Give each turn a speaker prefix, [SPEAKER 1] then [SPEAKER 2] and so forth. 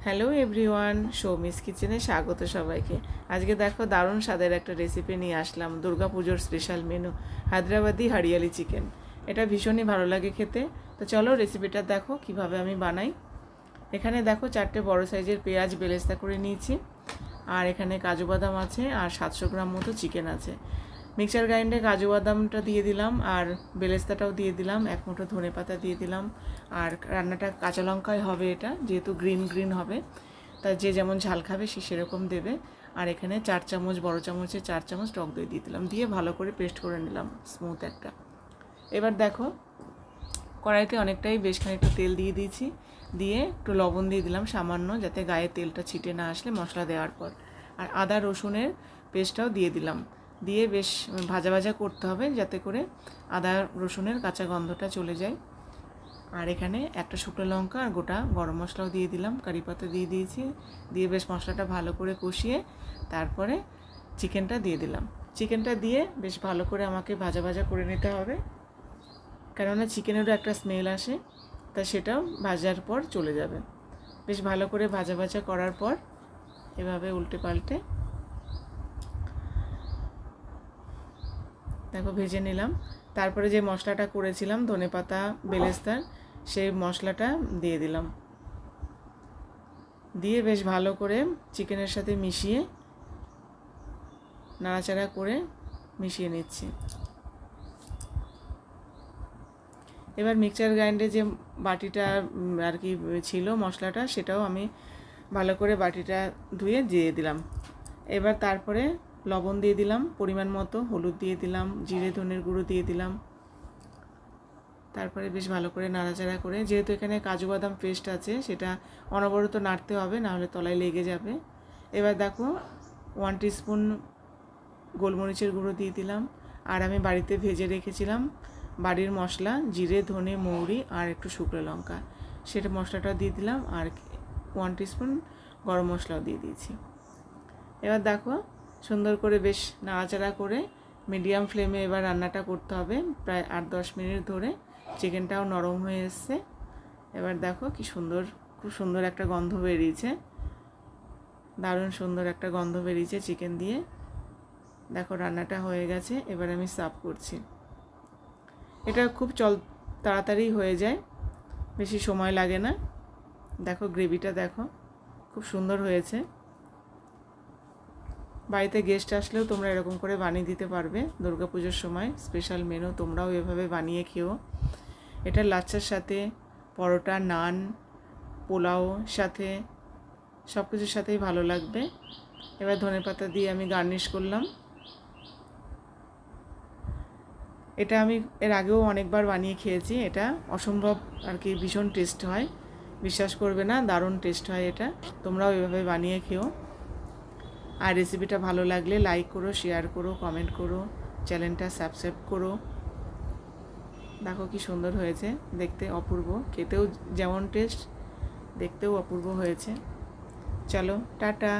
[SPEAKER 1] Hello everyone, Soumi's কিচেনে স্বাগত সবাইকে। আজকে দেখো দারুণ স্বাদের একটা রেসিপি নিয়ে আসলাম, দুর্গাপুজোর special menu Hyderabadi hariyali chicken. এটা ভীষণই ভালো লাগে খেতে। তো চলো রেসিপিটা দেখো কিভাবে আমি বানাই। এখানে দেখো 4টে বড় সাইজের পেঁয়াজ বেরেস্তা করে নিয়েছি, আর এখানে কাজু বাদাম আছে, আর 700 গ্রাম মতো চিকেন আছে। মিক্সার গ্রাইন্ডে কাজু বাদামটা দিয়ে দিলাম, আর বেরেস্তাটাও দিয়ে দিলাম, 1 মুঠো ধনেপাতা দিয়ে দিলাম। আর রান্নাটা কাঁচা লঙ্কায় হবে, এটা যেহেতু গ্রিন হবে, তাই যে যেমন ঝাল খাবে সে সেরকম দেবে। আর এখানে 4 চামচ, বড় চামচে 4 চামচ টক দই দিয়ে দিলাম, দিয়ে ভালো করে পেস্ট করে নিলাম স্মুথ একটা। এবার দেখো কড়াইতে অনেকটাই বেশ খানিকটা তেল দিয়ে দিয়েছি, দিয়ে একটু লবণ দিয়ে দিলাম সামান্য, যাতে গায়ে তেলটা ছিটে না আসলে মশলা দেওয়ার পর। আর আদা রসুনের পেস্টটাও দিয়ে দিলাম, দিয়ে বেশ ভাজা ভাজা করতে হবে যাতে করে আদা রসুনের কাঁচা গন্ধটা চলে যায়। আর এখানে একটা শুকনো লঙ্কা আর গোটা গরম মশলাও দিয়ে দিলাম, কারি পাতা দিয়ে দিয়েছি, দিয়ে বেশ মশলাটা ভালো করে কষিয়ে তারপরে চিকেনটা দিয়ে দিলাম। চিকেনটা দিয়ে বেশ ভালো করে আমাকে ভাজা ভাজা করে নিতে হবে, কেননা চিকেনেরও একটা স্মেল আসে, তা সেটাও ভাজার পর চলে যাবে। বেশ ভালো করে ভাজা ভাজা করার পর এভাবে উল্টে পাল্টে দেখো ভেজে নিলাম। তারপরে যে মশলাটা করেছিলাম ধনেপাতা বেরেস্তার, সেই মশলাটা দিয়ে দিলাম, দিয়ে বেশ ভালো করে চিকেনের সাথে মিশিয়ে নাড়াচাড়া করে মিশিয়ে নিচ্ছি। এবার মিক্সচার গ্রাইন্ডে যে বাটিটা আর কি ছিল মশলাটা, সেটাও আমি ভালো করে বাটিটা ধুয়ে দিয়ে দিলাম। এবার তারপরে লবণ দিয়ে দিলাম পরিমাণ মতো, হলুদ দিয়ে দিলাম, জিরে ধনের গুঁড়ো দিয়ে দিলাম। তারপরে বেশ ভালো করে নাড়াচাড়া করে, যেহেতু এখানে কাজু বাদাম পেস্ট আছে সেটা অনবরত নাড়তে হবে, নাহলে তলায় লেগে যাবে। এবার দেখো 1 টিস্পুন গোলমরিচের গুঁড়ো দিয়ে দিলাম, আর আমি বাড়িতে ভেজে রেখেছিলাম বাড়ির মশলা, জিরে ধনে মৌরি আর একটু শুকনো লঙ্কা, সেটা মশলাটা দিয়ে দিলাম, আর 1 টিস্পুন গরম মশলাও দিয়ে দিয়েছি। এবার দেখো সুন্দর করে বেশ নাড়াচাড়া করে মিডিয়াম ফ্লেমে এবার রান্নাটা করতে হবে প্রায় 8-10 মিনিট ধরে। চিকেনটাও নরম হয়ে এসছে। এবার দেখো কি সুন্দর, খুব সুন্দর একটা গন্ধ বেরিয়েছে, দারুণ সুন্দর একটা গন্ধ বেরিয়েছে চিকেন দিয়ে। দেখো রান্নাটা হয়ে গেছে, এবার আমি সার্ভ করছি। এটা খুব তাড়াতাড়ি হয়ে যায়, বেশি সময় লাগে না। দেখো গ্রেভিটা দেখো খুব সুন্দর হয়েছে। বাড়িতে গেস্ট আসলেও তোমরা এরকম করে বানিয়ে দিতে পারবে, দুর্গাপুজোর সময় স্পেশাল মেনু, তোমরাও এভাবে বানিয়ে খেও। এটা লাচ্ছার সাথে, পরোটা, নান, পোলাও সাথে, সব কিছুর সাথেই ভালো লাগবে। এবার ধনেপাতা দিয়ে আমি গার্নিশ করলাম। এটা আমি এর আগেও অনেকবার বানিয়ে খেয়েছি, এটা অসম্ভব আর কি ভীষণ টেস্ট হয়, বিশ্বাস করবে না, দারুণ টেস্ট হয় এটা। তোমরাও এভাবে বানিয়ে খেও। আর রেসিপিটা ভালো লাগলে লাইক করো, শেয়ার করো, কমেন্ট করো, চ্যানেলটা সাবস্ক্রাইব করো। দেখো কি সুন্দর হয়েছে দেখতে, অপূর্ব, খেতেও যেমন টেস্ট দেখতেও অপূর্ব হয়েছে। চলো টাটা।